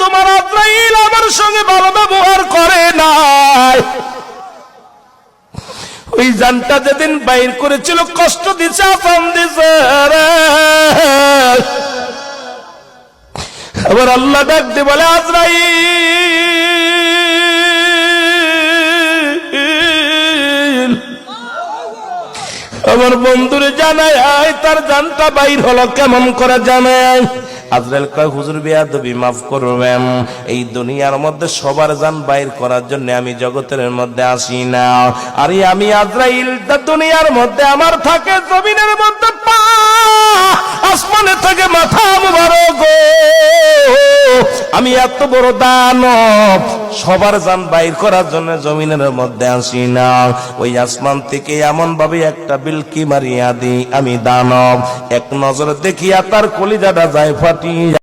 তোমার আজরাইল আমার সঙ্গে ভালো ব্যবহার করে নাই। ওই জানটা যেদিন বাইর করেছিল কষ্ট দিছে, আসাম দিছে। আবার আল্লাহ ডাক দিয়ে বলে, আজরাইল আমার বন্ধুরে জানায় তার জানটা বাইর হলো কেমন করে জানায়। আজরাইল কয়, হুজুর বেয়াদবি মাফ করবেন, এই দুনিয়ার মধ্যে সবার জান বাইর করার জন্য আমি জগতের মধ্যে আসি না। আরে আমি আজরাইল দুনিয়ার মধ্যে আমার থাকে, জমিনের মধ্যে পা, আসমানে থাকে মাথা মুবারক। আমি এত বড় দানব, সবার জান বাইর করার জন্য জমিনের মধ্যে আসি না। ওই আসমান থেকে এমন ভাবে একটা বিলকি মারিয়া দিই আমি দানব, এক নজর দেখিয়া তার কলিজাটা যায় ফাটিয়া।